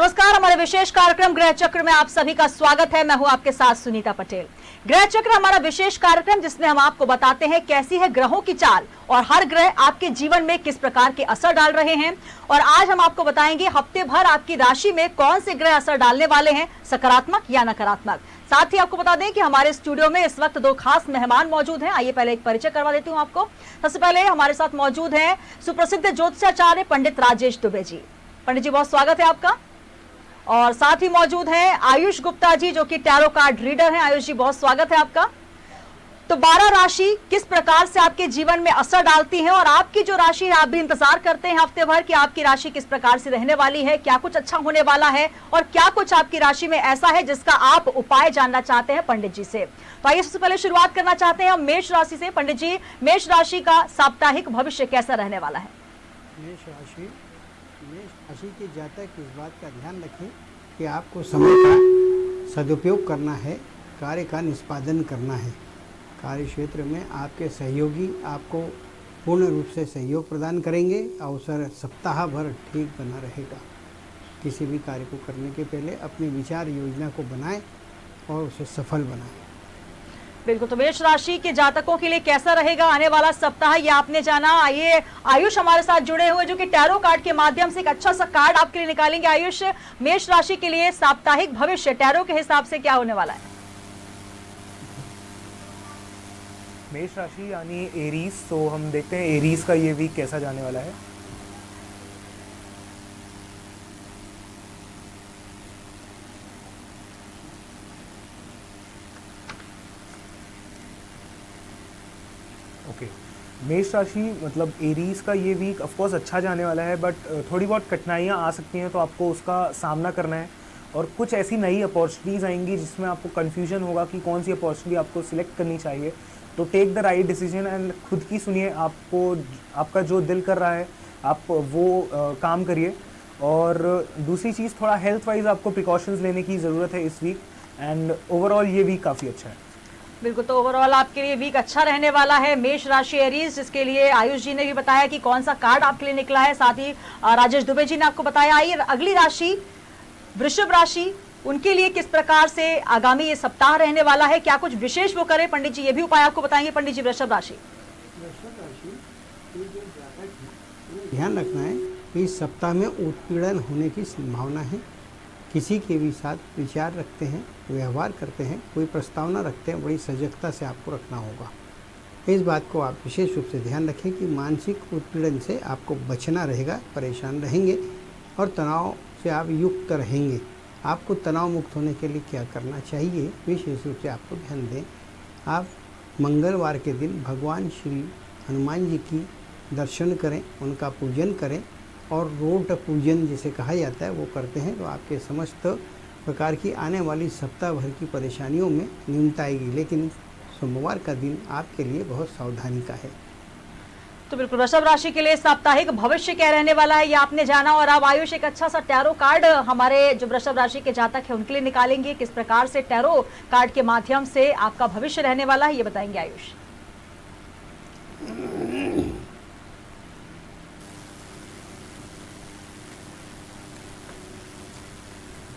नमस्कार, हमारे विशेष कार्यक्रम ग्रह चक्र में आप सभी का स्वागत है। मैं हूं आपके साथ सुनीता पटेल। ग्रह चक्र हमारा विशेष कार्यक्रम जिसमें हम आपको बताते हैं कैसी है ग्रहों की चाल और हर ग्रह आपके जीवन में किस प्रकार के असर डाल रहे हैं। और आज हम आपको बताएंगे हफ्ते भर आपकी राशि में कौन से ग्रह असर डालने वाले हैं, सकारात्मक या नकारात्मक। साथ ही आपको बता दें कि हमारे स्टूडियो में इस वक्त दो खास मेहमान मौजूद हैं। आइए पहले एक परिचय करवा देती हूँ आपको। सबसे पहले हमारे साथ मौजूद हैं सुप्रसिद्ध ज्योतिषाचार्य पंडित राजेश दुबे जी। पंडित जी, बहुत स्वागत है आपका। और साथ ही मौजूद हैं आयुष गुप्ता जी, जो कि टैरो कार्ड रीडर हैं। आयुष जी, बहुत स्वागत है आपका। तो 12 राशि किस प्रकार से आपके जीवन में असर डालती हैं और आपकी जो राशि है, आप भी इंतजार करते हैं हफ्ते भर कि आपकी राशि किस प्रकार से रहने वाली है, क्या कुछ अच्छा होने वाला है और क्या कुछ आपकी राशि में ऐसा है जिसका आप उपाय जानना चाहते हैं पंडित जी से। तो आइए सबसे पहले शुरुआत करना चाहते हैं हम मेष राशि से। पंडित जी, मेष राशि का साप्ताहिक भविष्य कैसा रहने वाला है? मेष राशि के जातक इस बात का ध्यान रखें कि आपको समय का सदुपयोग करना है, कार्य का निष्पादन करना है। कार्य क्षेत्र में आपके सहयोगी आपको पूर्ण रूप से सहयोग प्रदान करेंगे। अवसर सप्ताह भर ठीक बना रहेगा। किसी भी कार्य को करने के पहले अपनी विचार योजना को बनाएं और उसे सफल बनाएं। बिल्कुल। तो मेष राशि के जातकों के लिए कैसा रहेगा आने वाला सप्ताह, ये आपने जाना। आइए आयुष हमारे साथ जुड़े हुए, जो कि टैरो कार्ड के माध्यम से एक अच्छा सा कार्ड आपके लिए निकालेंगे। आयुष, मेष राशि के लिए साप्ताहिक भविष्य टैरो के हिसाब से क्या होने वाला है? मेष राशि यानी एरीज, तो हम देखते हैं एरीज का ये वीक कैसा जाने वाला है। ओके, मेष राशि मतलब एरीज का ये वीक ऑफ कोर्स अच्छा जाने वाला है, बट थोड़ी बहुत कठिनाइयाँ आ सकती हैं, तो आपको उसका सामना करना है। और कुछ ऐसी नई अपॉर्चुनिटीज़ आएंगी जिसमें आपको कन्फ्यूजन होगा कि कौन सी अपॉर्चुनिटी आपको सिलेक्ट करनी चाहिए। तो take the right decision and खुद की सुनिए, आपको आपका जो दिल कर रहा है आप वो काम करिए। और दूसरी चीज़, थोड़ा हेल्थ वाइज आपको प्रिकॉशंस लेने की ज़रूरत है इस वीक। एंड ओवरऑल ये वीक काफ़ी अच्छा है। बिल्कुल। तो ओवरऑल आपके लिए वीक अच्छा रहने वाला है। मेष राशि एरीज, जिसके लिए आयुष जी ने भी बताया कि कौन सा कार्ड आपके लिए निकला है, साथ ही राजेश दुबे जी ने आपको बताया। आइए अगली राशि वृषभ राशि, उनके लिए किस प्रकार से आगामी ये सप्ताह रहने वाला है, क्या कुछ विशेष वो करे पंडित जी, ये भी उपाय आपको बताएंगे। पंडित जी, वृषभ राशि ध्यान रखना है कि इस सप्ताह में उत्पीड़न होने की संभावना है। किसी के भी साथ विचार रखते हैं, व्यवहार करते हैं, कोई प्रस्तावना रखते हैं, बड़ी सजगता से आपको रखना होगा। इस बात को आप विशेष रूप से ध्यान रखें कि मानसिक उत्पीड़न से आपको बचना रहेगा, परेशान रहेंगे और तनाव से आप युक्त रहेंगे। आपको तनाव मुक्त होने के लिए क्या करना चाहिए, विशेष रूप से आपको ध्यान दें। आप मंगलवार के दिन भगवान श्री हनुमान जी की दर्शन करें, उनका पूजन करें और रोट पूजन जिसे कहा जाता है वो करते हैं, तो आपके समस्त प्रकार की आने वाली सप्ताह भर की परेशानियों में न्यूनता आएगी। लेकिन सोमवार का दिन आपके लिए बहुत सावधानी का है। तो बिल्कुल, वृषभ राशि के लिए साप्ताहिक भविष्य क्या रहने वाला है ये आपने जाना। और अब आयुष एक अच्छा सा टैरो कार्ड हमारे जो वृषभ राशि के जातक है उनके लिए निकालेंगे। किस प्रकार से टैरो कार्ड के माध्यम से आपका भविष्य रहने वाला है ये बताएंगे आयुष।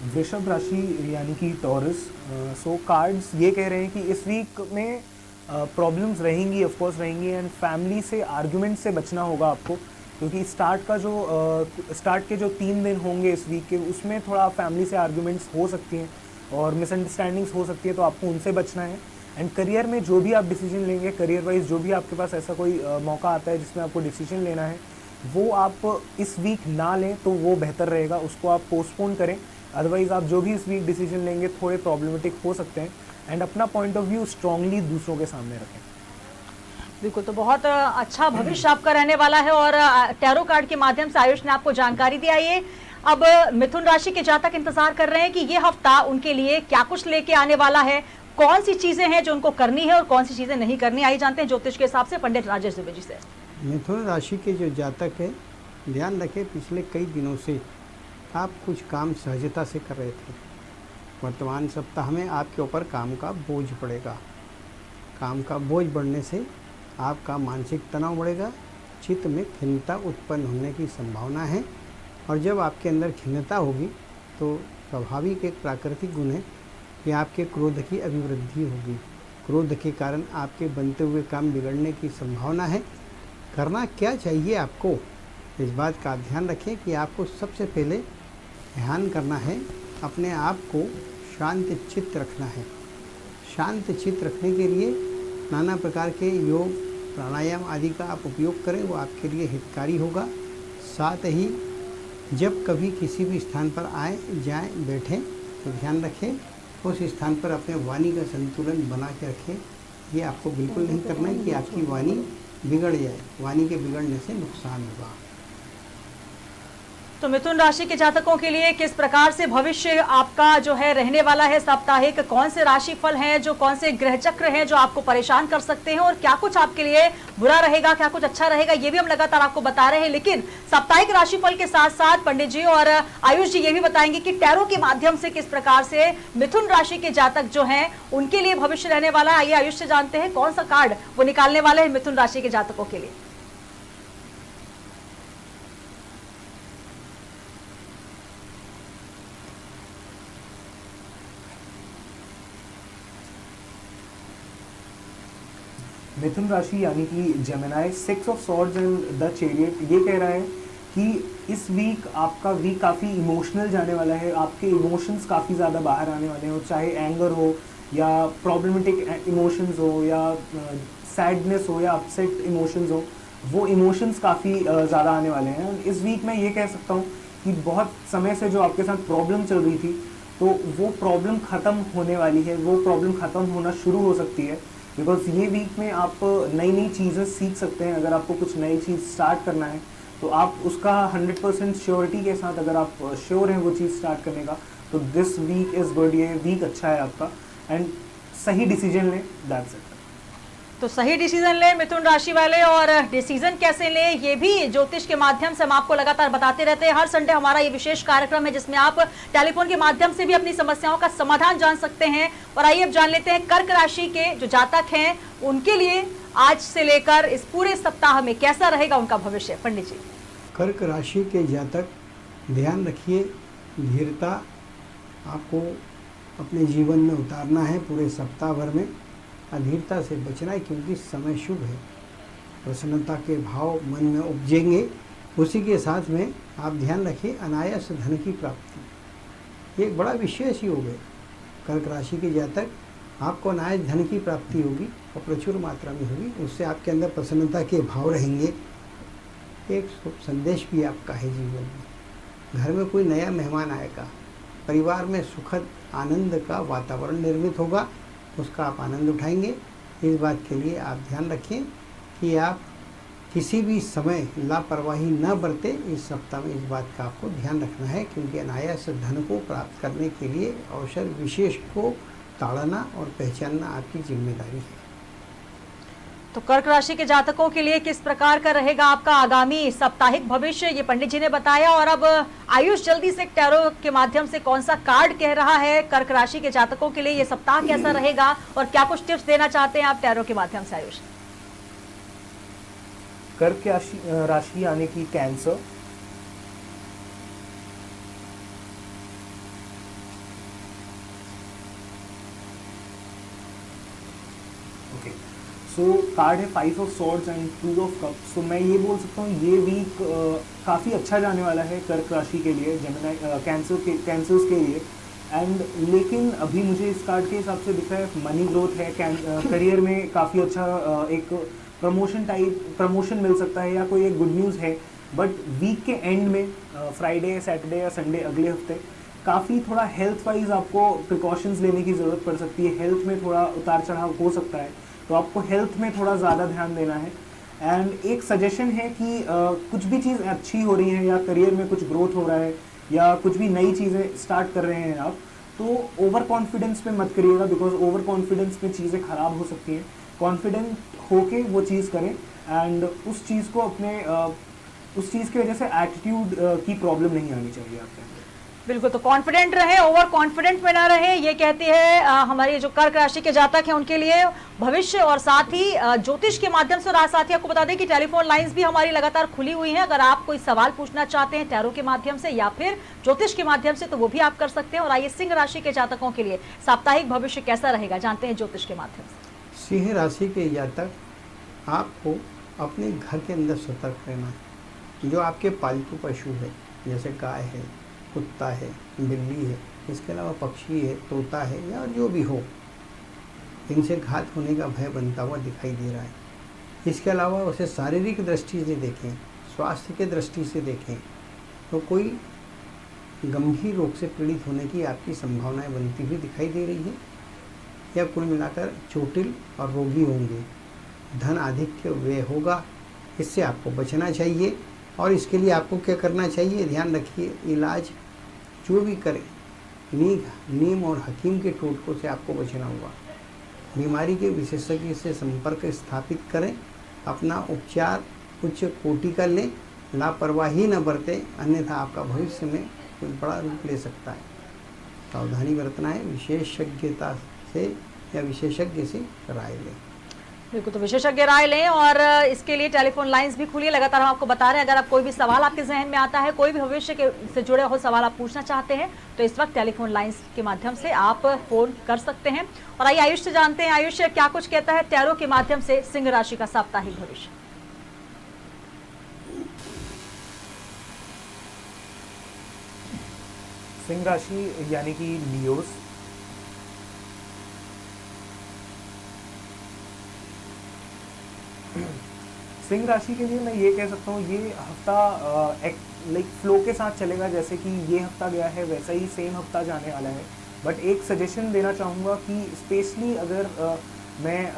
वृषभ राशि यानी कि टॉरस, सो कार्ड्स ये कह रहे हैं कि इस वीक में प्रॉब्लम्स रहेंगी, ऑफ कोर्स रहेंगी। एंड फैमिली से आर्ग्यूमेंट से बचना होगा आपको, क्योंकि स्टार्ट के जो 3 दिन होंगे इस वीक के, उसमें थोड़ा फैमिली से आर्ग्यूमेंट्स हो सकती हैं और मिसअंडरस्टैंडिंग्स हो सकती है, तो आपको उनसे बचना है। एंड करियर में जो भी आप डिसीजन लेंगे, करियर वाइज जो भी आपके पास ऐसा कोई मौका आता है जिसमें आपको डिसीजन लेना है, वो आप इस वीक ना लें तो वो बेहतर रहेगा, उसको आप पोस्टपोन करें। अदरवाइज़ आप जो भी इस वीक डिसीजन लेंगे थोड़े प्रॉब्लमेटिक हो सकते हैं। एंड अपना पॉइंट ऑफ व्यू स्ट्रांगली दूसरों के सामने रखें। बिल्कुल। तो बहुत अच्छा भविष्य आपका रहने वाला है और टैरो कार्ड के माध्यम से आयुष ने आपको जानकारी दी। है। अब मिथुन राशि के जातक इंतजार कर रहे हैं कि ये हफ्ता उनके लिए क्या कुछ लेके आने वाला है, कौन सी चीजें हैं जो उनको करनी है और कौन सी चीजें नहीं करनी। आइए जानते हैं ज्योतिष के हिसाब से पंडित राजेश दुबे जी से। मिथुन राशि के जो जातक है, ध्यान रखें पिछले कई दिनों से आप कुछ काम सहजता से कर रहे थे। वर्तमान सप्ताह में आपके ऊपर काम का बोझ पड़ेगा। काम का बोझ बढ़ने से आपका मानसिक तनाव बढ़ेगा, चित्त में खिन्नता उत्पन्न होने की संभावना है। और जब आपके अंदर खिन्नता होगी तो स्वाभाविक एक प्राकृतिक गुण है कि आपके क्रोध की अभिवृद्धि होगी। क्रोध के कारण आपके बनते हुए काम बिगड़ने की संभावना है। करना क्या चाहिए आपको, इस बात का आप ध्यान रखें कि आपको सबसे पहले ध्यान करना है, अपने आप को शांत चित्त रखना है। शांत चित्त रखने के लिए नाना प्रकार के योग प्राणायाम आदि का आप उपयोग करें, वो आपके लिए हितकारी होगा। साथ ही जब कभी किसी भी स्थान पर आए जाएं बैठें तो ध्यान रखें उस स्थान पर अपने वाणी का संतुलन बना के रखें। ये आपको बिल्कुल नहीं करना है कि आपकी वाणी बिगड़ जाए। वाणी के बिगड़ने से नुकसान होगा। तो मिथुन राशि के जातकों के लिए किस प्रकार से भविष्य आपका जो है रहने वाला है साप्ताहिक, कौन से राशि फल हैं, जो कौन से ग्रह चक्र हैं जो आपको परेशान कर सकते हैं, और क्या कुछ आपके लिए बुरा रहेगा, क्या कुछ अच्छा रहेगा, ये भी हम लगातार आपको बता रहे हैं। लेकिन साप्ताहिक राशिफल के साथ साथ पंडित जी और आयुष जी ये भी बताएंगे कि टैरो के माध्यम से किस प्रकार से मिथुन राशि के जातक जो हैं उनके लिए भविष्य रहने वाला है। आइए आयुष से जानते हैं कौन सा कार्ड वो निकालने वाले हैं मिथुन राशि के जातकों के लिए। मिथुन राशि यानी कि Gemini, 6 of swords and the chariot, ये कह रहा है कि इस वीक आपका वीक काफ़ी इमोशनल जाने वाला है। आपके इमोशंस काफ़ी ज़्यादा बाहर आने वाले हैं, चाहे एंगर हो या प्रॉब्लमेटिक इमोशंस हो या सैडनेस हो या अपसेट इमोशंस हो, वो इमोशंस काफ़ी ज़्यादा आने वाले हैं। इस वीक मैं ये कह सकता हूँ कि बहुत समय से जो आपके साथ प्रॉब्लम चल रही थी, तो वो प्रॉब्लम ख़त्म होने वाली है, वो प्रॉब्लम ख़त्म होना शुरू हो सकती है। बिकॉज ये वीक में आप नई नई चीज़ें सीख सकते हैं। अगर आपको कुछ नई चीज़ स्टार्ट करना है तो आप उसका 100% श्योरिटी के साथ, अगर आप श्योर हैं वो चीज़ स्टार्ट करने का, तो दिस वीक इज़ गुड। ये वीक अच्छा है आपका, एंड सही डिसीजन लें, दैट्स इट। तो सही डिसीजन ले मिथुन राशि वाले, और डिसीजन कैसे ले ये भी ज्योतिष के माध्यम से हम आपको लगातार बताते रहते हैं। हर संडे हमारा ये विशेष कार्यक्रम है जिसमें आप टेलीफोन के माध्यम से भी अपनी समस्याओं का समाधान जान सकते हैं। और आइए अब जान लेते हैं कर्क राशि के जो जातक हैं उनके लिए आज से लेकर इस पूरे सप्ताह में कैसा रहेगा उनका भविष्य। पंडित जी। कर्क राशि के जातक ध्यान रखिए, धीरता आपको अपने जीवन में उतारना है। पूरे सप्ताह भर में अधीरता से बचना है क्योंकि समय शुभ है। प्रसन्नता के भाव मन में उपजेंगे। उसी के साथ में आप ध्यान रखिए अनायास धन की प्राप्ति, ये एक बड़ा विशेष योग है। कर्क राशि के जातक आपको अनायास धन की प्राप्ति होगी और प्रचुर मात्रा में होगी। उससे आपके अंदर प्रसन्नता के भाव रहेंगे। एक शुभ संदेश भी आपका है जीवन में। घर में कोई नया मेहमान आएगा, परिवार में सुखद आनंद का वातावरण निर्मित होगा, उसका आप आनंद उठाएंगे। इस बात के लिए आप ध्यान रखें कि आप किसी भी समय लापरवाही न बरतें। इस सप्ताह में इस बात का आपको ध्यान रखना है क्योंकि अनायास धन को प्राप्त करने के लिए अवसर विशेष को ताड़ना और पहचानना आपकी जिम्मेदारी है। तो कर्क राशि के जातकों के लिए किस प्रकार का रहेगा आपका आगामी साप्ताहिक भविष्य, ये पंडित जी ने बताया। और अब आयुष जल्दी से टैरो के माध्यम से कौन सा कार्ड कह रहा है कर्क राशि के जातकों के लिए, ये सप्ताह कैसा रहेगा और क्या कुछ टिप्स देना चाहते हैं आप टैरो के माध्यम से आयुष। कर्क राशि यानी कि कैंसर, सो कार्ड है 5 of swords and 2 of cups. So मैं ये बोल सकता हूँ ये वीक काफ़ी अच्छा जाने वाला है कर्क राशि के लिए, जेमिनी कैंसर्स के लिए। एंड लेकिन अभी मुझे इस कार्ड के हिसाब से दिख रहा है मनी ग्रोथ है, करियर में काफ़ी अच्छा एक प्रमोशन मिल सकता है या कोई एक गुड न्यूज़ है। बट वीक के एंड में फ्राइडे, सैटरडे या संडे अगले हफ्ते काफ़ी थोड़ा हेल्थ वाइज आपको प्रिकॉशंस लेने की ज़रूरत पड़ सकती है। हेल्थ में थोड़ा उतार चढ़ाव हो सकता है, तो आपको हेल्थ में थोड़ा ज़्यादा ध्यान देना है। एंड एक सजेशन है कि कुछ भी चीज़ अच्छी हो रही है या करियर में कुछ ग्रोथ हो रहा है या कुछ भी नई चीज़ें स्टार्ट कर रहे हैं आप, तो ओवर कॉन्फिडेंस पे मत करिएगा, बिकॉज ओवर कॉन्फिडेंस में चीज़ें ख़राब हो सकती हैं। कॉन्फिडेंट होके वो चीज़ करें एंड उस चीज़ को अपने उस चीज़ की वजह से एटीट्यूड की प्रॉब्लम नहीं आनी चाहिए आपके अंदर। बिल्कुल, तो कॉन्फिडेंट रहें, ओवर कॉन्फिडेंट में ना रहें, ये कहती है हमारी जो कर्क राशि के जातक हैं उनके लिए भविष्य। और साथ ही ज्योतिष के माध्यम से, और साथ ही आपको बता दें कि टेलीफोन लाइंस भी हमारी लगातार खुली हुई हैं। अगर आप कोई सवाल पूछना चाहते हैं टैरो के माध्यम से या फिर ज्योतिष के माध्यम से, तो वो भी आप कर सकते हैं। और आइए सिंह राशि के जातकों के लिए साप्ताहिक भविष्य कैसा रहेगा जानते हैं ज्योतिष के माध्यम से। सिंह राशि के जातक, आपको अपने घर के अंदर सतर्क रहना है। जो आपके पालतू पशु है, जैसे गाय है, कुत्ता है, बिल्ली है, इसके अलावा पक्षी है, तोता है, या जो भी हो, इनसे घात होने का भय बनता हुआ दिखाई दे रहा है। इसके अलावा उसे शारीरिक दृष्टि से देखें, स्वास्थ्य के दृष्टि से देखें, तो कोई गंभीर रोग से पीड़ित होने की आपकी संभावनाएं बनती हुई दिखाई दे रही है, या कुल मिलाकर चोटिल और रोगी होंगे। धन आधिक्य व्यय होगा, इससे आपको बचना चाहिए। और इसके लिए आपको क्या करना चाहिए, ध्यान रखिए, इलाज जो भी करें नीम और हकीम के टोटकों से आपको बचना होगा। बीमारी के विशेषज्ञ से संपर्क स्थापित करें, अपना उपचार उच्च कोटि का लें, लापरवाही न बरतें, अन्यथा आपका भविष्य में कोई बड़ा रूप ले सकता है। सावधानी बरतना है, विशेषज्ञता से या विशेषज्ञ से राय लें। बिल्कुल, तो विशेषज्ञ राय लें। और इसके लिए टेलीफोन लाइंस भी खुली है, लगातार हम आपको बता रहे हैं। अगर आप कोई भी सवाल आपके जहन में आता है, कोई भी भविष्य के से जुड़े हो सवाल आप पूछना चाहते हैं, तो इस वक्त टेलीफोन लाइंस के माध्यम से आप फोन कर सकते हैं। और आइए आयुष से जानते हैं, आयुष क्या कुछ कहता है टैरो के माध्यम से सिंह राशि का साप्ताहिक भविष्य। सिंह राशि यानी कि लियोस, सिंह राशि के लिए मैं ये कह सकता हूँ, ये हफ्ता लाइक फ्लो के साथ चलेगा। जैसे कि ये हफ्ता गया है वैसा ही सेम हफ्ता जाने वाला है। बट एक सजेशन देना चाहूँगा कि स्पेशली अगर मैं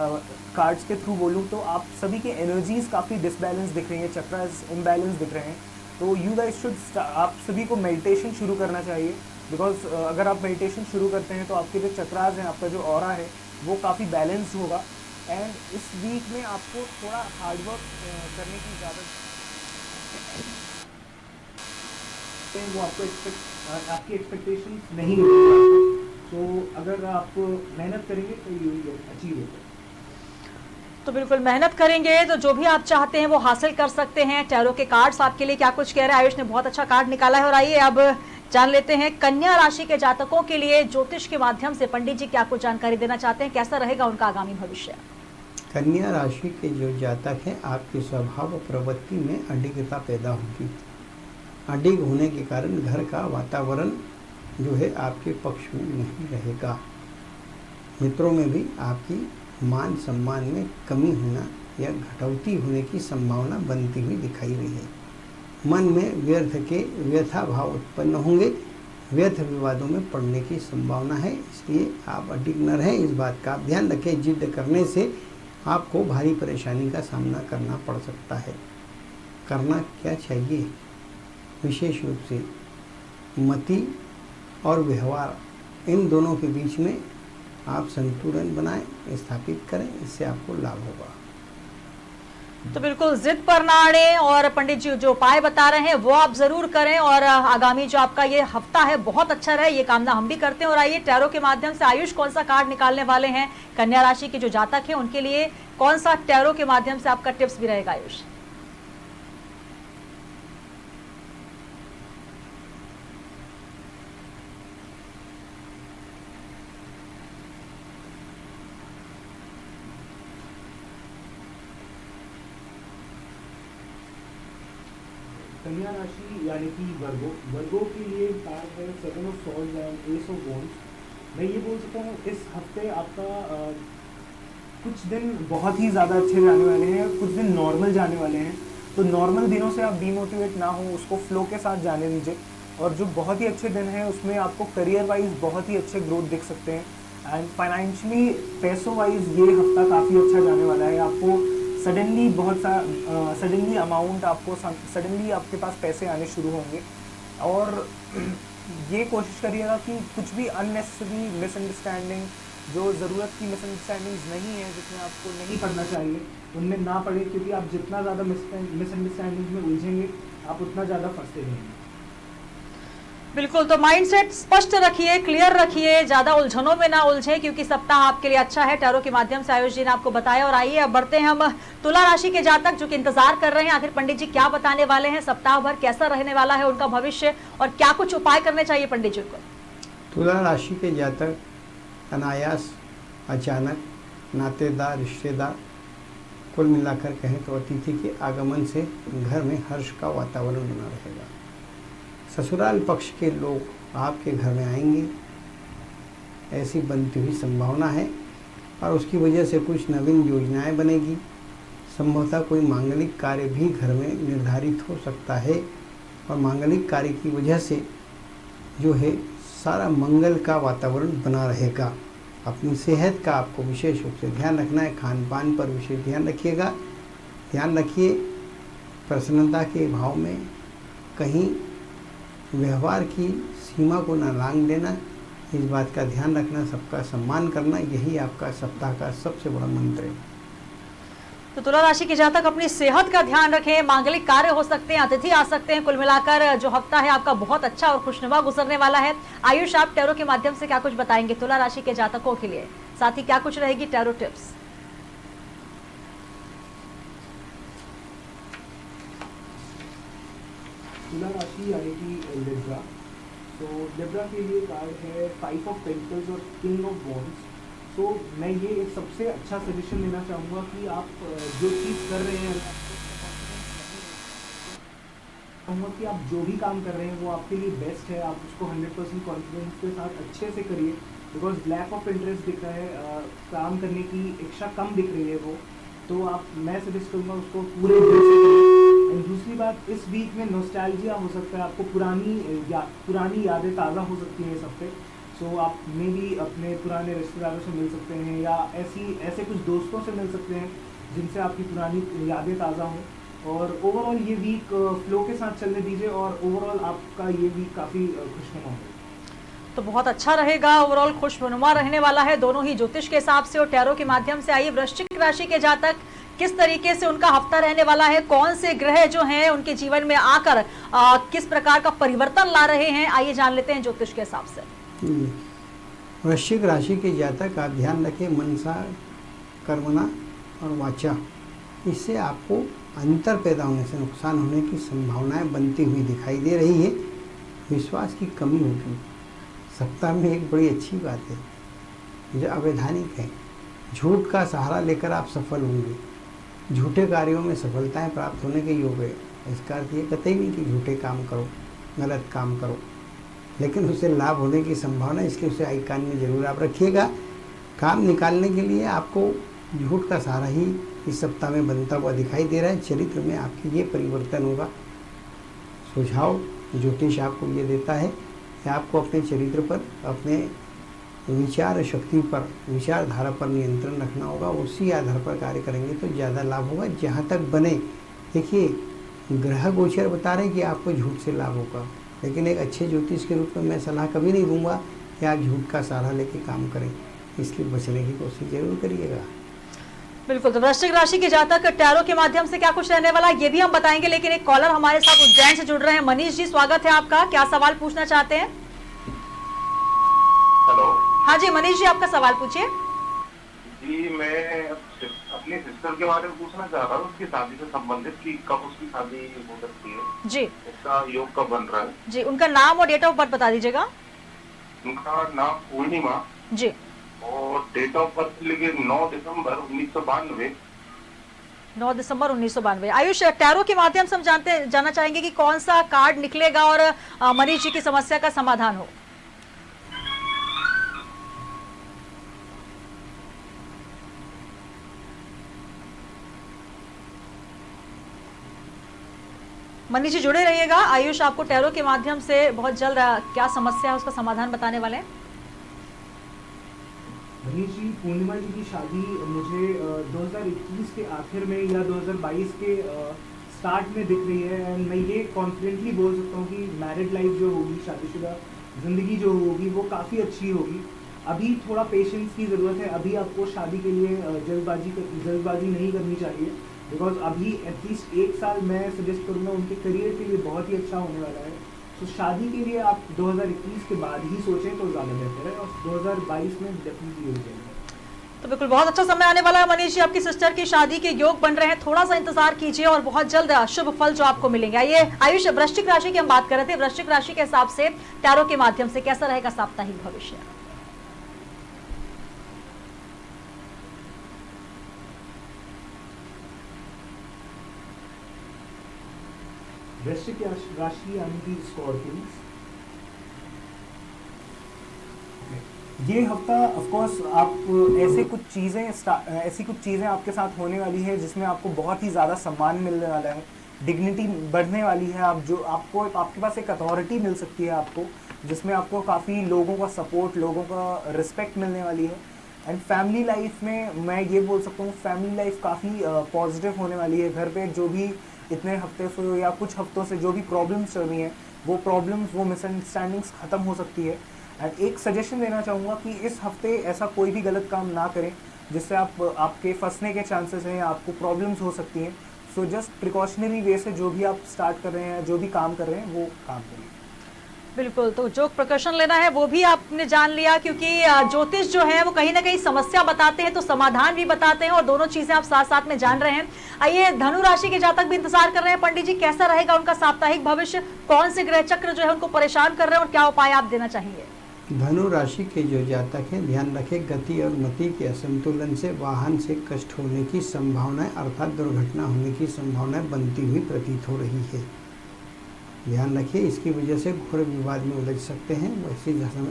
कार्ड्स के थ्रू बोलूँ तो आप सभी के एनर्जीज काफ़ी डिसबैलेंस दिख रही हैं, चक्रास इम्बैलेंस दिख रहे हैं। तो यू गाइस शुड, आप सभी को मेडिटेशन शुरू करना चाहिए। बिकॉज अगर आप मेडिटेशन शुरू करते हैं तो आपके जो चक्रास हैं, आपका जो ऑरा है, वो काफ़ी बैलेंस्ड होगा। एंड इस वीक में आपको थोड़ा हार्डवर्क करने की ज़्यादा, वो आपको आपकी एक्सपेक्टेशन नहीं मिलेगी आपको। तो अगर आप मेहनत करेंगे तो यू विल अचीव इट। तो बिल्कुल मेहनत करेंगे तो जो भी आप चाहते हैं वो हासिल कर सकते हैं। टैरो के कार्ड्स आपके लिए क्या कुछ कह रहे हैं, आयुष ने बहुत अच्छा कार्ड निकाला है। और आइए अब जान लेते हैं कन्या राशि के जातकों के लिए ज्योतिष के माध्यम से पंडित जी क्या कुछ जानकारी देना चाहते हैं, कैसा रहेगा उनका आगामी भविष्य। कन्या राशि के जो जातक हैं, आपके स्वभाव प्रवृत्ति में अडिगता पैदा होगी। अडिग होने के कारण घर का वातावरण जो है आपके पक्ष में नहीं रहेगा। मित्रों में भी आपकी मान सम्मान में कमी होना या घटौती होने की संभावना बनती हुई दिखाई रही है। मन में व्यर्थ के व्यथा भाव उत्पन्न होंगे, व्यर्थ विवादों में पड़ने की संभावना है। इसलिए आप अडिग न रहें, इस बात का आप ध्यान रखें। जिद करने से आपको भारी परेशानी का सामना करना पड़ सकता है। करना क्या चाहिए, विशेष रूप से मति और व्यवहार, इन दोनों के बीच में आप संतुलन बनाएं, स्थापित करें, इससे आपको लाभ होगा। तो बिल्कुल जिद पर ना अड़े और पंडित जी जो उपाय बता रहे हैं वो आप जरूर करें। और आगामी जो आपका ये हफ्ता है बहुत अच्छा रहे, ये कामना हम भी करते हैं। और आइए टैरो के माध्यम से आयुष कौन सा कार्ड निकालने वाले हैं कन्या राशि के जो जातक हैं उनके लिए, कौन सा टैरो के माध्यम से आपका टिप्स भी रहेगा आयुष। कन्या राशि यानी कि वर्गो के लिए कार्ड है 7 of swords and S of wands. मैं ये बोल सकता हूँ इस हफ्ते आपका कुछ दिन बहुत ही ज़्यादा अच्छे जाने वाले हैं, कुछ दिन नॉर्मल जाने वाले हैं। तो नॉर्मल दिनों से आप डीमोटिवेट ना हो, उसको फ्लो के साथ जाने दीजिए। और जो बहुत ही अच्छे दिन हैं उसमें आपको करियर वाइज बहुत ही अच्छे ग्रोथ दिख सकते हैं। एंड फाइनेंशियली पैसों वाइज ये हफ्ता काफ़ी अच्छा जाने वाला है। आपको सडनली सडनली अमाउंट, आपको सडनली आपके पास पैसे आने शुरू होंगे। और ये कोशिश करिएगा कि कुछ भी अननेसेसरी मिसअंडरस्टैंडिंग, जो ज़रूरत की मिसअंडरस्टैंडिंग्स नहीं है, जिसमें आपको नहीं पढ़ना चाहिए, उनमें ना पड़े। क्योंकि आप जितना ज़्यादा मिसअंडरस्टैंडिंग में उलझेंगे आप उतना ज़्यादा फंसते रहेंगे। बिल्कुल, तो माइंडसेट स्पष्ट रखिए, क्लियर रखिए, ज्यादा उलझनों में ना उलझे, क्योंकि सप्ताह आपके लिए अच्छा है। टैरो के माध्यम से आयुष जी ने आपको बताया। और आइए अब बढ़ते हैं हम तुला राशि के जातक जो कि इंतजार कर रहे हैं आखिर पंडित जी क्या बताने वाले हैं, सप्ताह भर कैसा रहने वाला है उनका भविष्य और क्या कुछ उपाय करने चाहिए पंडित जी को। तुला राशि के जातक अनायास, अचानक, नातेदार, रिश्तेदार, कुल मिलाकर कहें तो अतिथि के आगमन से घर में हर्ष का वातावरण बना रहेगा। ससुराल पक्ष के लोग आपके घर में आएंगे, ऐसी बनती हुई संभावना है और उसकी वजह से कुछ नवीन योजनाएं बनेगी। संभवतः कोई मांगलिक कार्य भी घर में निर्धारित हो सकता है और मांगलिक कार्य की वजह से जो है सारा मंगल का वातावरण बना रहेगा। अपनी सेहत का आपको विशेष रूप से ध्यान रखना है, खान पान पर विशेष ध्यान रखिएगा। ध्यान रखिए प्रसन्नता के भाव में कहीं व्यवहार की सीमा को न लांघ देना, इस बात का ध्यान रखना, सबका सम्मान करना, यही आपका सप्ताह का सबसे बड़ा मंत्र है। तो तुला राशि के जातक अपनी सेहत का ध्यान रखें, मांगलिक कार्य हो सकते हैं, अतिथि आ सकते हैं। कुल मिलाकर जो हफ्ता है आपका बहुत अच्छा और खुशनुमा गुजरने वाला है। आयुष, आप टैरो के माध्यम से क्या कुछ बताएंगे तुला राशि के जातकों के लिए, साथ ही क्या कुछ रहेगी टैरो टिप्स। तुला राशि यानी कि लिब्रा, तो लिब्रा के लिए कार्ड है 5 ऑफ पेंटिकल्स और किंग ऑफ वॉन्ड्स। तो मैं ये एक सबसे अच्छा सजेशन देना चाहूँगा कि आप जो चीज़ कर रहे हैं, चाहूँगा कि आप जो भी काम कर रहे हैं वो आपके लिए बेस्ट है, आप उसको 100% कॉन्फिडेंस के साथ अच्छे से करिए। बिकॉज लैक ऑफ इंटरेस्ट दिख रहा है, काम करने की इच्छा कम दिख रही है वो, तो मैं सजेस्ट करूँगा उसको पूरे दिल से करिए। एंड दूसरी बात, इस वीक में नॉस्टैल्जिया हो सकता है, आपको पुरानी यादें ताज़ा हो सकती हैं सब पे। सो आप में भी अपने पुराने रिश्तेदारों से मिल सकते हैं या ऐसे कुछ दोस्तों से मिल सकते हैं जिनसे आपकी पुरानी यादें ताज़ा हों। और ओवरऑल ये वीक फ्लो के साथ चलने दीजिए और ओवरऑल आपका ये वीक काफ़ी खुशनुमा होगा। तो बहुत अच्छा रहेगा, ओवरऑल खुशनुमा रहने वाला है दोनों ही ज्योतिष के हिसाब से और टैरो के माध्यम से। आइए वृश्चिक राशि के जातक किस तरीके से उनका हफ्ता रहने वाला है, कौन से ग्रह जो हैं उनके जीवन में आकर किस प्रकार का परिवर्तन ला रहे हैं, आइए जान लेते हैं ज्योतिष के हिसाब से। वृश्चिक राशि के जातक आप ध्यान रखें, मनसा, कर्मणा और वाचा, इससे आपको अंतर पैदा होने से नुकसान होने की संभावनाएं बनती हुई दिखाई दे रही है। विश्वास की कमी होगी। सप्ताह में एक बड़ी अच्छी बात है जो अवैधानिक है, झूठ का सहारा लेकर आप सफल होंगे। झूठे कार्यों में सफलताएं प्राप्त होने के योग है। इसका अर्थ ये कतई नहीं कि झूठे काम करो, गलत काम करो, लेकिन उससे लाभ होने की संभावना, इसलिए उसे आई कान में जरूर आप रखिएगा। काम निकालने के लिए आपको झूठ का सहारा ही इस सप्ताह में बनता हुआ दिखाई दे रहा है। चरित्र में आपकी ये परिवर्तन होगा। सुझाव ज्योतिष आपको ये देता है कि आपको अपने चरित्र पर, अपने विचार शक्ति पर, विचारधारा पर नियंत्रण रखना होगा। उसी आधार पर कार्य करेंगे तो ज़्यादा लाभ होगा जहाँ तक बने। देखिए ग्रह गोचर बता रहे हैं कि आपको झूठ से लाभ होगा, लेकिन एक अच्छे ज्योतिष के रूप में मैं सलाह कभी नहीं दूंगा कि आप झूठ का सहारा लेके काम करें, इसलिए बचने की कोशिश जरूर करिएगा। बिल्कुल, तो वृश्चिक राशि के जातक टैरो के माध्यम से क्या कुछ रहने वाला ये भी हम बताएंगे, लेकिन एक कॉलर हमारे साथ उज्जैन से जुड़ रहे हैं। मनीष जी, स्वागत है आपका, क्या सवाल पूछना चाहते हैं? हेलो। हाँ जी मनीष जी, आपका सवाल पूछिए। जी मैं अपनी सिस्टर के बारे में पूछना चाह रहा हूँ, उसकी शादी से संबंधित कि कब उसकी शादी हो सकती है जी, उसका योग कब बन रहा है जी। उनका नाम और डेट ऑफ बर्थ बता दीजिएगा। उनका नाम पूर्णिमा जी, और डेट ऑफ बर्थ लिखे 9 दिसंबर 1992। 9 दिसंबर 1992। आयुष, टैरो के माध्यम से हम जानना चाहेंगे कि कौन सा कार्ड निकलेगा और मनीष जी की समस्या का समाधान हो। मनीष जी जुड़े रहिएगा। आयुष आपको टैरो के माध्यम से बहुत जल्द क्या समस्या है उसका समाधान बताने वाले हैं। मनीष जी, पूर्णिमा जी की शादी मुझे 2021 के आखिर में या 2022 के स्टार्ट में दिख रही है। एंड मैं ये कॉन्फिडेंटली बोल सकता हूँ कि मैरिड लाइफ जो होगी, शादीशुदा ज़िंदगी जो होगी वो काफ़ी अच्छी होगी। अभी थोड़ा पेशेंस की ज़रूरत है। अभी आपको शादी के लिए जल्दबाजी नहीं करनी चाहिए, बिकॉज अभी एटलीस्ट 1 साल मैं सजेस्ट करूँगा उनके करियर के लिए बहुत ही अच्छा होने वाला है। तो शादी के लिए आप 2021 के बाद ही सोचें तो ज़्यादा बेहतर है, और 2022 में डेफिनेटली हो जाएगा। तो बिल्कुल बहुत अच्छा समय आने वाला है मनीष जी, आपकी सिस्टर की शादी के योग बन रहे हैं, थोड़ा सा इंतजार कीजिए और बहुत जल्द शुभ फल जो आपको मिलेंगे। आइए आयुष, वृश्चिक राशि की हम बात कर रहे थे, वृश्चिक राशि के हिसाब से टैरो के माध्यम से कैसा रहेगा साप्ताहिक भविष्य? वृश्चिक राशि यानी कि स्कॉर्पियंस, ये हफ्ता ऑफ कोर्स आप ऐसी कुछ चीज़ें आपके साथ होने वाली है जिसमें आपको बहुत ही ज़्यादा सम्मान मिलने वाला है, डिग्निटी बढ़ने वाली है। आपके पास एक अथॉरिटी मिल सकती है आपको, जिसमें आपको काफ़ी लोगों का सपोर्ट, लोगों का रिस्पेक्ट मिलने वाली है। एंड फैमिली लाइफ में मैं ये बोल सकता हूँ, फैमिली लाइफ काफ़ी पॉजिटिव होने वाली है। घर पे जो भी इतने हफ्ते से या कुछ हफ्तों से जो भी प्रॉब्लम्स चल रही हैं, वो मिसअंडरस्टैंडिंग्स ख़त्म हो सकती है। एंड एक सजेशन देना चाहूँगा कि इस हफ्ते ऐसा कोई भी गलत काम ना करें जिससे आपके फंसने के चांसेस हैं, आपको प्रॉब्लम्स हो सकती हैं। सो जस्ट प्रिकॉशनरी वे से जो भी आप स्टार्ट कर रहे हैं, जो भी काम कर रहे हैं, वो काम करिए। बिल्कुल, तो जो प्रिकॉशन लेना है वो भी आपने जान लिया, क्योंकि ज्योतिष जो है वो कहीं ना कहीं समस्या बताते हैं तो समाधान भी बताते हैं, और दोनों चीजें आप साथ साथ में जान रहे हैं। आइए, धनु राशि के जातक भी इंतजार कर रहे हैं पंडित जी, कैसा रहेगा उनका साप्ताहिक भविष्य, कौन से ग्रह चक्र जो है उनको परेशान कर रहे हैं और क्या उपाय आप देना चाहेंगे? धनु राशि के जो जातक हैं, ध्यान रखें गति और मति के असंतुलन से वाहन से कष्ट होने की संभावनाएं अर्थात दुर्घटना होने की संभावनाएं बनती हुई प्रतीत हो रही है। ध्यान रखिए, इसकी वजह से घोर विवाद में उलझ सकते हैं।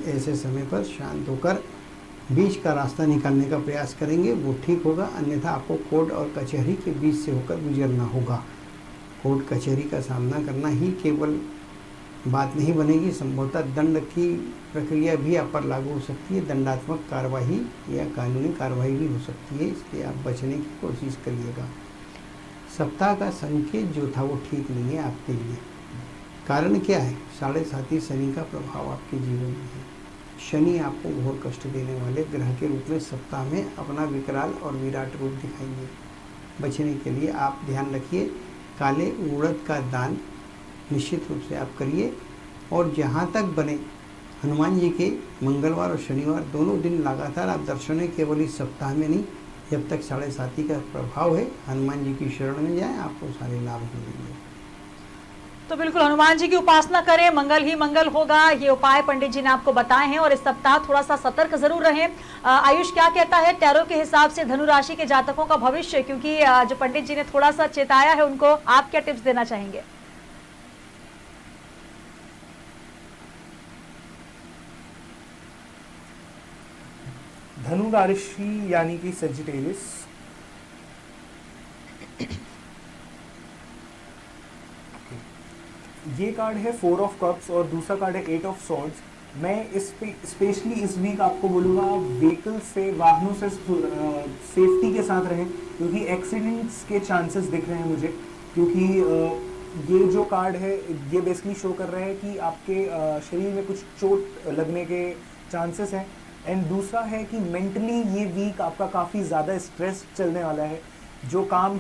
ऐसे समय पर शांत होकर बीच का रास्ता निकालने का प्रयास करेंगे, वो ठीक होगा। अन्यथा आपको कोर्ट और कचहरी के बीच से होकर गुजरना होगा। कोर्ट कचहरी का सामना करना ही केवल बात नहीं बनेगी, संभवतः दंड की प्रक्रिया भी आप पर लागू हो सकती है। दंडात्मक कार्रवाई या कानूनी कार्रवाई भी हो सकती है, इसलिए आप बचने की कोशिश करिएगा। सप्ताह का संकेत जो था वो ठीक नहीं है आपके लिए। कारण क्या है? 7.5 शनि का प्रभाव आपके जीवन में है। शनि आपको घोर कष्ट देने वाले ग्रह के रूप में सप्ताह में अपना विकराल और विराट रूप दिखाएंगे। बचने के लिए आप ध्यान रखिए, काले उड़द का दान निश्चित रूप से आप करिए। और जहाँ तक बने हनुमान जी के मंगलवार और शनिवार दोनों दिन लगातार आप दर्शनें, केवल इस सप्ताह में नहीं, जब तक 7.5 का प्रभाव है हनुमान जी की शरण में जाएं, आपको सारे लाभ मिलेंगे। तो बिल्कुल हनुमान जी की उपासना करें, मंगल ही मंगल होगा, ये उपाय पंडित जी ने आपको बताए हैं। और इस सप्ताह थोड़ा सा सतर्क जरूर रहें। आयुष, क्या कहता है टैरो के हिसाब से धनु राशि के जातकों का भविष्य, क्योंकि जो पंडित जी ने थोड़ा सा चेताया है उनको, आप क्या टिप्स देना चाहेंगे? धनु राशि यानी कि सेजिटेरियस, ये कार्ड है 4 ऑफ कप्स और दूसरा कार्ड है 8 ऑफ सॉर्ड्स। मैं स्पेशली इस वीक आपको बोलूँगा व्हीकल से, वाहनों से सेफ्टी के साथ रहें, क्योंकि एक्सीडेंट्स के चांसेस दिख रहे हैं मुझे। क्योंकि ये जो कार्ड है ये बेसिकली शो कर रहा है कि आपके शरीर में कुछ चोट लगने के चांसेस हैं। एंड दूसरा है कि मेंटली ये वीक आपका काफ़ी ज़्यादा स्ट्रेस चलने वाला है। जो काम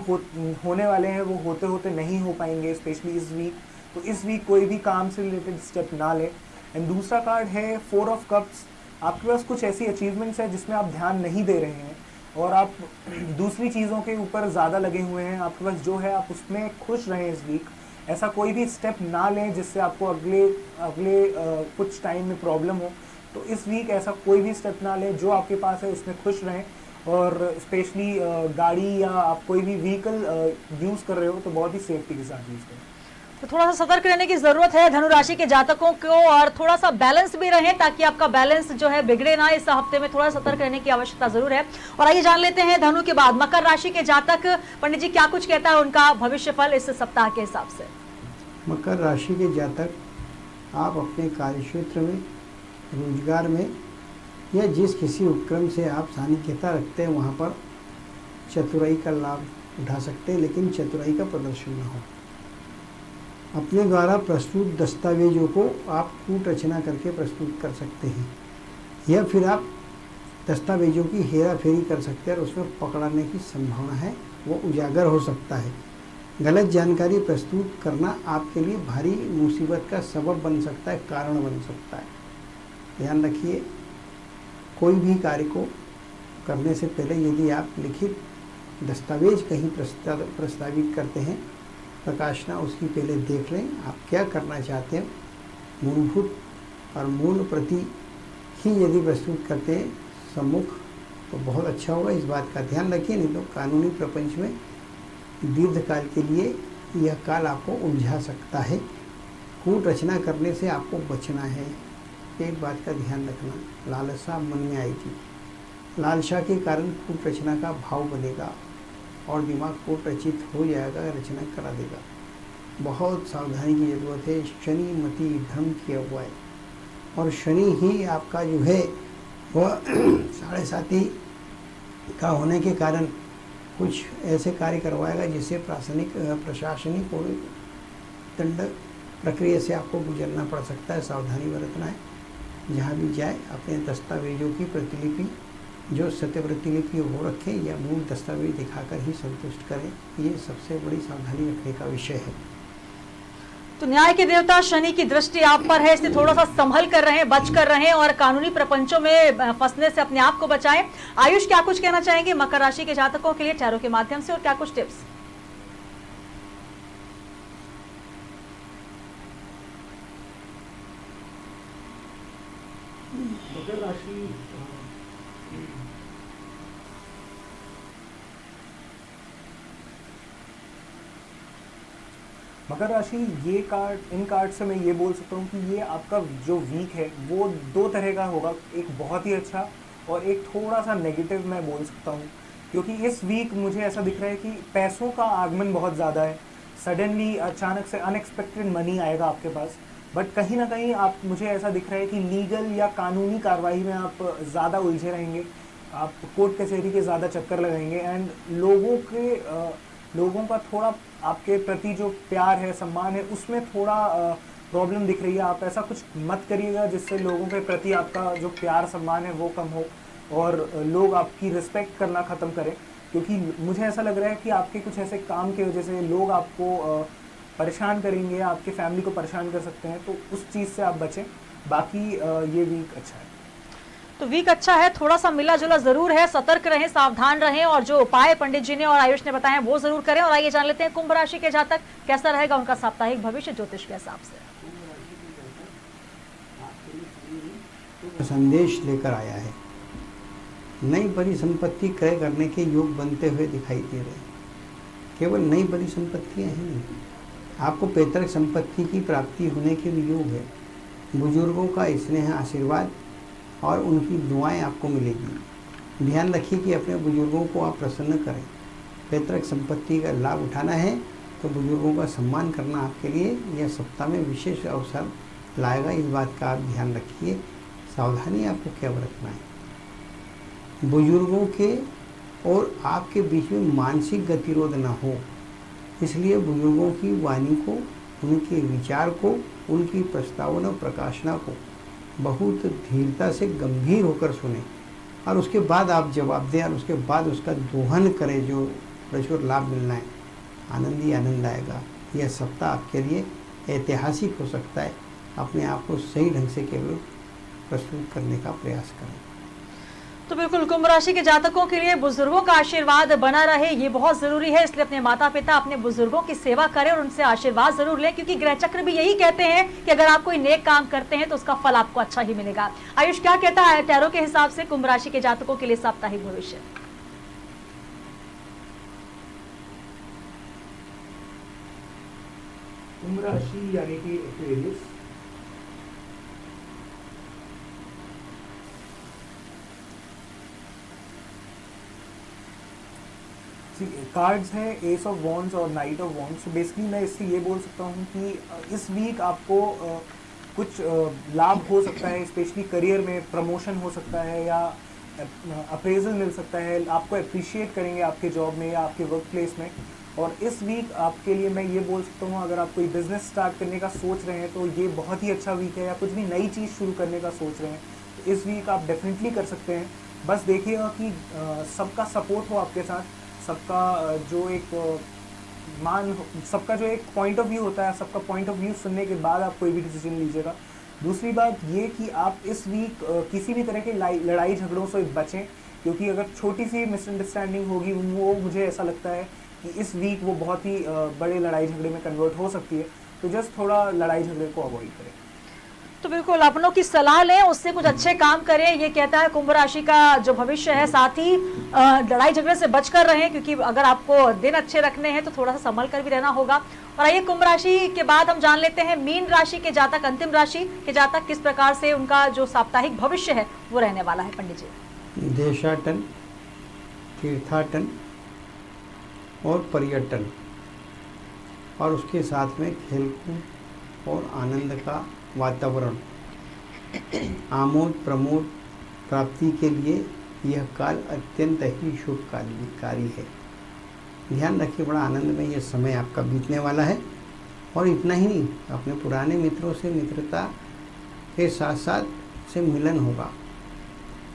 होने वाले हैं वो होते होते नहीं हो पाएंगे, स्पेशली इस वीक। तो इस वीक कोई भी काम से रिलेटेड स्टेप ना लें। एंड दूसरा कार्ड है 4 ऑफ कप्स। आपके पास कुछ ऐसी अचीवमेंट्स है जिसमें आप ध्यान नहीं दे रहे हैं और आप दूसरी चीज़ों के ऊपर ज़्यादा लगे हुए हैं। आपके पास जो है आप उसमें खुश रहें इस वीक। ऐसा कोई भी स्टेप ना लें जिससे आपको अगले कुछ टाइम में प्रॉब्लम हो। तो इस वीक ऐसा कोई भी स्टेप ना लें, जो आपके पास है उसमें खुश रहें। और स्पेशली गाड़ी या आप कोई भी व्हीकल यूज़ कर रहे हो तो बहुत ही सेफ्टी के साथ यूज़ करें। तो थोड़ा सा सतर्क रहने की जरूरत है धनु राशि के जातकों को, और थोड़ा सा बैलेंस भी रहें ताकि आपका बैलेंस जो है बिगड़े ना। इस हफ्ते में थोड़ा सतर्क रहने की आवश्यकता जरूर है। और आइए जान लेते हैं धनु के बाद मकर राशि के जातक, पंडित जी क्या कुछ कहता है उनका भविष्य फल इस सप्ताह के हिसाब से? मकर राशि के जातक, आप अपने कार्यक्षेत्र में, रोजगार में या जिस किसी उपक्रम से आप सानिध्यता रखते हैं वहाँ पर चतुराई का लाभ उठा सकते हैं, लेकिन चतुराई का प्रदर्शन न हो। अपने द्वारा प्रस्तुत दस्तावेजों को आप कूट रचना करके प्रस्तुत कर सकते हैं, या फिर आप दस्तावेजों की हेरा फेरी कर सकते हैं और उसमें पकड़ाने की संभावना है, वो उजागर हो सकता है। गलत जानकारी प्रस्तुत करना आपके लिए भारी मुसीबत का सबब बन सकता है, कारण बन सकता है। ध्यान रखिए, कोई भी कार्य को करने से पहले यदि आप लिखित दस्तावेज कहीं प्रस्तावित करते हैं, प्रकाशना उसकी पहले देख लें। आप क्या करना चाहते हैं, मूलभूत और मूल प्रति ही यदि प्रस्तुत करते हैं सम्मुख, तो बहुत अच्छा होगा। इस बात का ध्यान रखिए, नहीं तो कानूनी प्रपंच में दीर्घकाल के लिए यह काल आपको उलझा सकता है। कूट रचना करने से आपको बचना है, एक बात का ध्यान रखना। लालसा मन में आएगी, लालसा के कारण कूट रचना का भाव बनेगा और दिमाग कूट रचित हो जाएगा, रचना करा देगा। बहुत सावधानी की जरूरत है। शनि मति धर्म किया हुआ है और शनि ही आपका जो है वह 7.5 का होने के कारण कुछ ऐसे कार्य करवाएगा जिससे प्रशासनिक और दंड प्रक्रिया से आपको गुजरना पड़ सकता है। सावधानी बरतना है। जहाँ भी जाए अपने दस्तावेजों की प्रतिलिपि जो सत्य प्रतिलिपि हो रखे या मूल दस्तावेज दिखाकर ही संतुष्ट करें, ये सबसे बड़ी सावधानी रखने का विषय है। तो न्याय के देवता शनि की दृष्टि आप पर है, इसलिए थोड़ा सा संभल कर रहें, बच कर रहें और कानूनी प्रपंचों में फंसने से अपने आप को बचाएं। आयुष, क्या कुछ कहना चाहेंगे मकर राशि के जातकों के लिए टैरो के माध्यम से, और क्या कुछ टिप्स? मकर राशि मकर राशि, ये कार्ड, इन कार्ड से मैं ये बोल सकता हूँ कि ये आपका जो वीक है वो 2 तरह का होगा, एक बहुत ही अच्छा और एक थोड़ा सा नेगेटिव मैं बोल सकता हूँ। क्योंकि इस वीक मुझे ऐसा दिख रहा है कि पैसों का आगमन बहुत ज़्यादा है, सडनली अचानक से अनएक्सपेक्टेड मनी आएगा आपके पास। बट कहीं ना कहीं आप, मुझे ऐसा दिख रहा है कि लीगल या कानूनी कार्रवाई में आप ज़्यादा उलझे रहेंगे, आप कोर्ट कचहरी के ज़्यादा चक्कर लगाएंगे एंड लोगों का थोड़ा आपके प्रति जो प्यार है, सम्मान है, उसमें थोड़ा प्रॉब्लम दिख रही है। आप ऐसा कुछ मत करिएगा जिससे लोगों के प्रति आपका जो प्यार सम्मान है वो कम हो और लोग आपकी रिस्पेक्ट करना ख़त्म करें। क्योंकि मुझे ऐसा लग रहा है कि आपके कुछ ऐसे काम की वजह से लोग आपको परेशान करेंगे, आपके फैमिली को परेशान कर सकते हैं, तो उस चीज़ से आप बचें। बाकी ये वीक अच्छा है। तो वीक अच्छा है, थोड़ा सा मिला जुला जरूर है। सतर्क रहें, सावधान रहें और जो उपाय पंडित जी ने और आयुष ने बताए वो जरूर करें। और आइए जान लेते हैं कुंभ राशि के जातक कैसा रहेगा उनका साप्ताहिक भविष्य ज्योतिष के हिसाब से। संदेश लेकर आया है। नई परिसंपत्ति क्रय करने के योग बनते हुए दिखाई दे रहे हैं। केवल नई परिसंपत्तियां ही नहीं, आपको पैतृक संपत्ति की प्राप्ति होने के भी योग है। बुजुर्गों का स्नेह, आशीर्वाद और उनकी दुआएं आपको मिलेगी। ध्यान रखिए कि अपने बुजुर्गों को आप प्रसन्न करें। पैतृक संपत्ति का लाभ उठाना है तो बुजुर्गों का सम्मान करना आपके लिए यह सप्ताह में विशेष अवसर लाएगा। इस बात का आप ध्यान रखिए। सावधानी आपको क्या बरतना है, बुजुर्गों के और आपके बीच में मानसिक गतिरोध न हो, इसलिए बुजुर्गों की वाणी को, उनके विचार को, उनकी प्रस्तावना प्रकाशना को बहुत धीरता से गंभीर होकर सुने और उसके बाद आप जवाब दें और उसके बाद उसका दोहन करें। जो प्रचुर लाभ मिलना है, आनंद ही आनंद आएगा। यह सप्ताह आपके लिए ऐतिहासिक हो सकता है। अपने आप को सही ढंग से केवल प्रस्तुत करने का प्रयास करें। तो बिल्कुल कुंभ राशि के जातकों के लिए बुजुर्गों का आशीर्वाद बना रहे, ये बहुत जरूरी है। इसलिए अपने माता पिता, अपने बुजुर्गों की सेवा करें और उनसे आशीर्वाद जरूर लें, क्योंकि ग्रह चक्र भी यही कहते हैं कि अगर आप कोई नेक काम करते हैं तो उसका फल आपको अच्छा ही मिलेगा। आयुष, क्या कहता है टैरो के हिसाब से कुंभ राशि के जातकों के लिए साप्ताहिक भविष्य? कुंभ राशि यानी कि एक्वेरियस, कार्ड्स हैं एस ऑफ वॉन्ड्स और नाइट ऑफ वॉन्ड्स। बेसिकली मैं इससे ये बोल सकता हूँ कि इस वीक आपको कुछ लाभ हो सकता है, स्पेशली करियर में प्रमोशन हो सकता है या अप्रेजल मिल सकता है। आपको अप्रिशिएट करेंगे आपके जॉब में या आपके वर्क प्लेस में। और इस वीक आपके लिए मैं ये बोल सकता हूँ, अगर आप कोई बिजनेस स्टार्ट करने का सोच रहे हैं तो ये बहुत ही अच्छा वीक है, या कुछ भी नई चीज़ शुरू करने का सोच रहे हैं तो इस वीक आप डेफिनेटली कर सकते हैं। बस देखिएगा कि सबका सपोर्ट हो आपके साथ, सबका जो एक सबका जो एक पॉइंट ऑफ व्यू होता है, सबका पॉइंट ऑफ व्यू सुनने के बाद आप कोई भी डिसीजन लीजिएगा। दूसरी बात ये कि आप इस वीक किसी भी तरह के लड़ाई झगड़ों से बचें, क्योंकि अगर छोटी सी मिसअंडरस्टैंडिंग होगी वो मुझे ऐसा लगता है कि इस वीक वो बहुत ही बड़े लड़ाई झगड़े में कन्वर्ट हो सकती है। तो जस्ट थोड़ा लड़ाई झगड़े को अवॉइड करें। तो बिल्कुल अपनों की सलाह लें, उससे कुछ अच्छे काम करें, ये कहता है कुंभ राशि का जो भविष्य है। साथ ही लड़ाई झगड़े से बचकर रहें, क्योंकि अगर आपको दिन अच्छे रखने हैं तो थोड़ा सा संभल कर भी रहना होगा। और आइए कुंभ राशि के बाद हम जान लेते हैं मीन राशि के जातक, अंतिम राशि के जातक, किस प्रकार से उनका जो साप्ताहिक भविष्य है वो रहने वाला है। पंडित जी। देशाटन, तीर्थाटन और पर्यटन, और उसके साथ में खेलकूद और आनंद का वातावरण, आमोद प्रमोद प्राप्ति के लिए यह काल अत्यंत ही शुभकारी है। ध्यान रखिए, बड़ा आनंद में यह समय आपका बीतने वाला है। और इतना ही नहीं, अपने पुराने मित्रों से मित्रता के साथ साथ से मिलन होगा।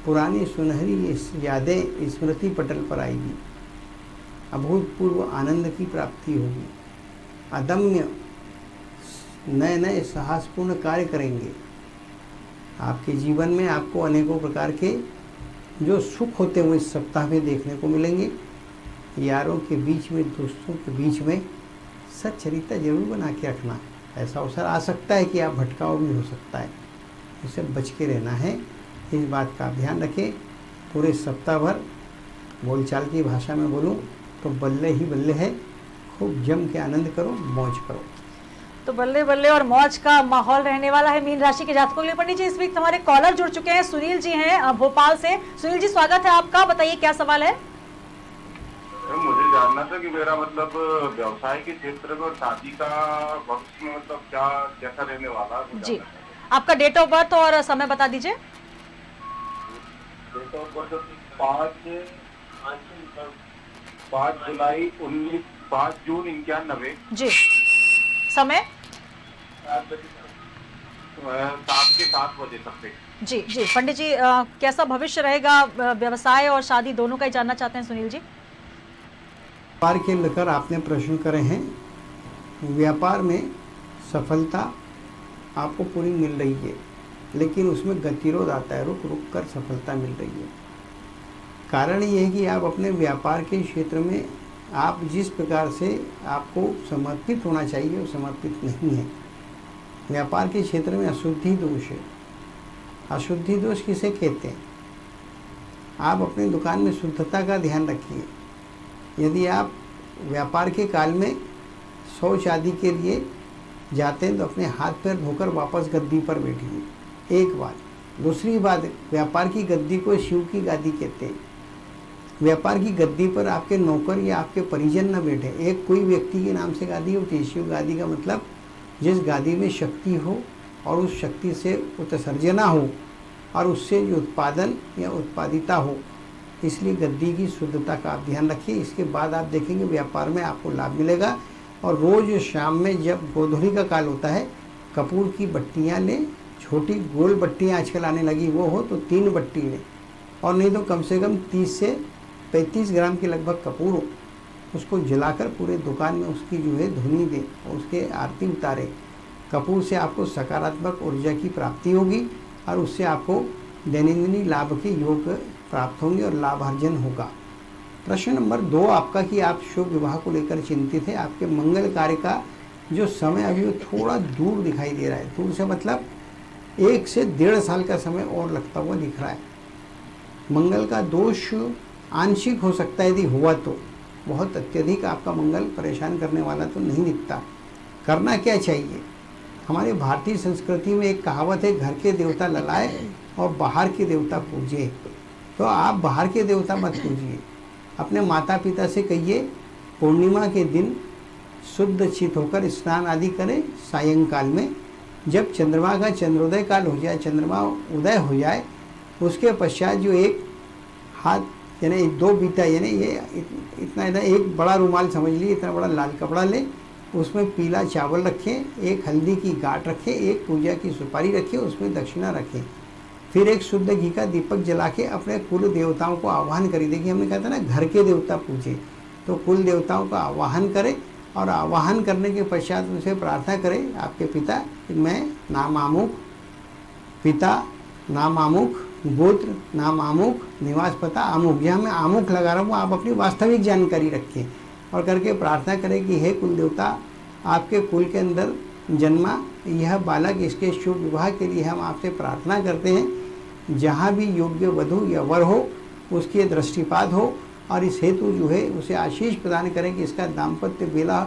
पुरानी सुनहरी यादें स्मृति पटल पर आएगी। अभूतपूर्व आनंद की प्राप्ति होगी। अदम्य नए नए साहसपूर्ण कार्य करेंगे। आपके जीवन में आपको अनेकों प्रकार के जो सुख होते हुए इस सप्ताह में देखने को मिलेंगे। यारों के बीच में, दोस्तों के बीच में सच्चरिता जरूर बना के रखना। ऐसा अवसर आ सकता है कि आप भटकाव भी हो सकता है, इससे बच के रहना है। इस बात का ध्यान रखें। पूरे सप्ताह भर बोलचाल की भाषा में बोलूं तो बल्ले ही बल्ले है। खूब जम के आनंद करो, मौज करो। तो बल्ले बल्ले और मौज का माहौल रहने वाला है मीन राशि के जातकों के लिए। पंडित जी, इस वीक हमारे कॉलर जुड़ चुके हैं। सुनील जी हैं भोपाल से। सुनील जी, स्वागत है आपका, बताइए क्या सवाल है। मुझे जानना था कि मेरा मतलब व्यवसाय के क्षेत्र में और शादी का भविष्य में मतलब क्या कैसा रहने वाला है। जी, आपका डेट ऑफ बर्थ और समय बता दीजिए। डेट ऑफ बर्थ 5 जुलाई 5 जून 1991। जी, समय 7 के 7 बजे तक से। जी जी। पंडित जी, कैसा भविष्य रहेगा व्यवसाय और शादी दोनों का ही जानना चाहते हैं सुनील जी। व्यापार के लेकर आपने प्रश्न करे हैं। व्यापार में सफलता आपको पूरी मिल रही है, लेकिन उसमें गतिरोध आता है। रुक रुक कर सफलता मिल रही है। कारण ये है कि आप अपने व्यापार के क्षेत्र में आप जिस प्रकार से आपको समर्पित होना चाहिए वो समर्पित नहीं है। व्यापार के क्षेत्र में अशुद्धि दोष है। अशुद्धि दोष किसे कहते हैं? आप अपनी दुकान में शुद्धता का ध्यान रखिए। यदि आप व्यापार के काल में शौच आदि के लिए जाते हैं तो अपने हाथ पैर धोकर वापस गद्दी पर बैठिए, एक बात। दूसरी बात, व्यापार की गद्दी को शिव की गादी कहते हैं। व्यापार की गद्दी पर आपके नौकर या आपके परिजन न बैठे। एक कोई व्यक्ति के नाम से गादी होती है। शिव गादी का मतलब जिस गादी में शक्ति हो और उस शक्ति से उत्सर्जना हो और उससे जो उत्पादन या उत्पादिता हो, इसलिए गद्दी की शुद्धता का आप ध्यान रखिए। इसके बाद आप देखेंगे व्यापार में आपको लाभ मिलेगा। और रोज़ शाम में जब गोधूली का काल होता है, कपूर की बत्तियाँ लें। छोटी गोल बत्तियाँ आजकल आने लगी, वो हो तो 3 बत्ती लें, और नहीं तो कम से कम 30 से 35 ग्राम के लगभग कपूर हो, उसको जलाकर पूरे दुकान में उसकी जो है धुनी दें और उसके आरती उतारें। कपूर से आपको सकारात्मक ऊर्जा की प्राप्ति होगी और उससे आपको दैनंदिनी लाभ के योग प्राप्त होंगे और लाभार्जन होगा। प्रश्न नंबर 2 आपका कि आप शुभ विवाह को लेकर चिंतित है। आपके मंगल कार्य का जो समय अभी वो थोड़ा दूर दिखाई दे रहा है। दूर से मतलब 1 से 1.5 साल का समय और लगता हुआ दिख रहा है। मंगल का दोष आंशिक हो सकता है, यदि हुआ तो बहुत अत्यधिक आपका मंगल परेशान करने वाला तो नहीं दिखता। करना क्या चाहिए? हमारे भारतीय संस्कृति में एक कहावत है, घर के देवता ललाए और बाहर के देवता पूजे। तो आप बाहर के देवता मत पूजिए। अपने माता पिता से कहिए पूर्णिमा के दिन शुद्ध चित होकर स्नान आदि करें। सायंकाल में जब चंद्रमा का चंद्रोदय काल हो जाए, चंद्रमा उदय हो जाए, उसके पश्चात जो एक हाथ यानी 2 बीता यानी ये इतना एक बड़ा रुमाल समझ लीजिए, इतना बड़ा लाल कपड़ा लें, उसमें पीला चावल रखें, एक हल्दी की गांठ रखें, एक पूजा की सुपारी रखें, उसमें दक्षिणा रखें। फिर एक शुद्ध घी का दीपक जला के अपने कुल देवताओं को आह्वान करें। देखिए हमने कहा था ना, घर के देवता पूजे, तो कुल देवताओं का आह्वान करें और आवाहन करने के पश्चात उनसे प्रार्थना करें आपके पिता कि मैं नाम अमुक, पिता नाम अमुक, गोत्र नाम अमुक, निवास पता अमुक, यहाँ मैं अमुक लगा रहा हूँ, आप अपनी वास्तविक जानकारी रखें और करके प्रार्थना करें कि हे कुल देवता, आपके कुल के अंदर जन्मा यह बालक, इसके शुभ विवाह के लिए हम आपसे प्रार्थना करते हैं। जहाँ भी योग्य वधू या वर हो उसके दृष्टिपात हो और इस हेतु जो है उसे आशीष प्रदान करें कि इसका दाम्पत्य बेला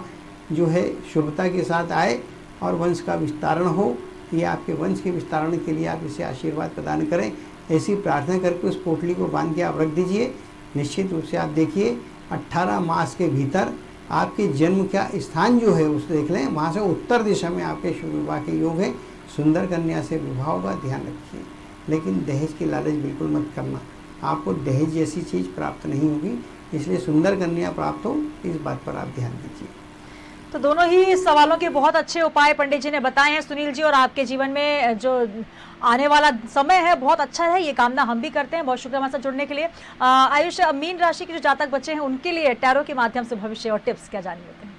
जो है शुभता के साथ आए और वंश का विस्तारण हो। ये आपके वंश के विस्तारण के लिए आप इसे आशीर्वाद प्रदान करें। ऐसी प्रार्थना करके उस पोटली को बांध के आप रख दीजिए। निश्चित रूप से आप देखिए 18 मास के भीतर आपके जन्म का स्थान जो है उसे देख लें, वहाँ से उत्तर दिशा में आपके शुभ विवाह के योग है। सुंदर कन्या से विवाह होगा, ध्यान रखिए। लेकिन दहेज की लालच बिल्कुल मत करना, आपको दहेज जैसी चीज़ प्राप्त नहीं होगी, इसलिए सुंदर कन्या प्राप्त हो इस बात पर आप ध्यान दीजिए। तो दोनों ही सवालों के बहुत अच्छे उपाय पंडित जी ने बताए हैं सुनील जी, और आपके जीवन में जो आने वाला समय है बहुत अच्छा है, ये कामना हम भी करते हैं। बहुत शुक्रिया हमारे साथ जुड़ने के लिए। आयुष, मीन राशि के जो जातक बच्चे हैं उनके लिए टैरो के माध्यम से भविष्य और टिप्स क्या जानिए होते हैं?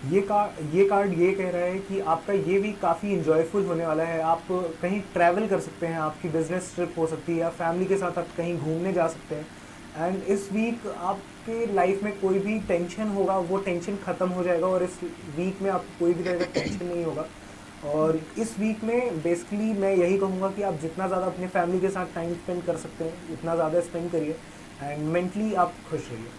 ये कार्ड ये कह रहा है कि आपका ये वीक काफ़ी इंजॉयफुल होने वाला है। आप कहीं ट्रैवल कर सकते हैं, आपकी बिजनेस ट्रिप हो सकती है, या फैमिली के साथ आप कहीं घूमने जा सकते हैं। एंड इस वीक आपके लाइफ में कोई भी टेंशन होगा वो टेंशन ख़त्म हो जाएगा, और इस वीक में आपको कोई भी तरह का टेंशन नहीं होगा। और इस वीक में बेसिकली मैं यही कहूँगा कि आप जितना ज़्यादा अपने फैमिली के साथ टाइम स्पेंड कर सकते हैं उतना ज़्यादा स्पेंड करिए, एंड मेंटली आप खुश रहिए।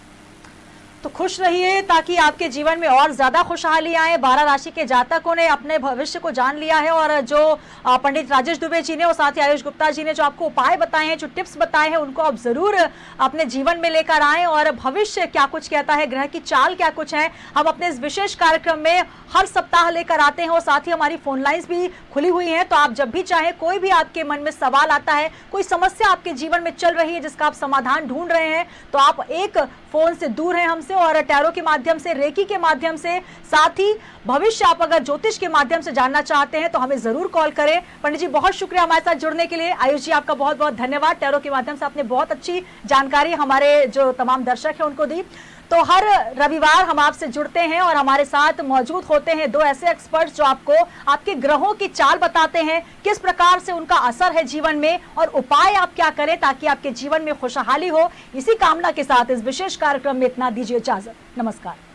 तो खुश रहिए ताकि आपके जीवन में और ज्यादा खुशहाली आए। 12 राशि के जातकों ने अपने भविष्य को जान लिया है, और जो पंडित राजेश दुबे जी ने और साथ ही आयुष गुप्ता जी ने जो आपको उपाय बताए हैं, जो टिप्स बताए हैं, उनको आप जरूर अपने जीवन में लेकर आएं। और भविष्य क्या कुछ कहता है, ग्रह की चाल क्या कुछ है, हम अपने इस विशेष कार्यक्रम में हर सप्ताह लेकर आते हैं, और साथ ही हमारी फोन लाइन्स भी खुली हुई हैं। तो आप जब भी चाहें, कोई भी आपके मन में सवाल आता है, कोई समस्या आपके जीवन में चल रही है जिसका आप समाधान ढूंढ रहे हैं, तो आप एक फोन से दूर हैं हमसे, और टैरो के माध्यम से, रेकी के माध्यम से, साथ ही भविष्य आप अगर ज्योतिष के माध्यम से जानना चाहते हैं तो हमें जरूर कॉल करें। पंडित जी बहुत शुक्रिया हमारे साथ जुड़ने के लिए। आयुष जी आपका बहुत बहुत धन्यवाद। टैरो के माध्यम से आपने बहुत अच्छी जानकारी हमारे जो तमाम दर्शक हैं उनको दी। तो हर रविवार हम आपसे जुड़ते हैं और हमारे साथ मौजूद होते हैं दो ऐसे एक्सपर्ट्स जो आपको आपके ग्रहों की चाल बताते हैं, किस प्रकार से उनका असर है जीवन में, और उपाय आप क्या करें ताकि आपके जीवन में खुशहाली हो। इसी कामना के साथ इस विशेष कार्यक्रम में इतना दीजिए इजाजत। नमस्कार।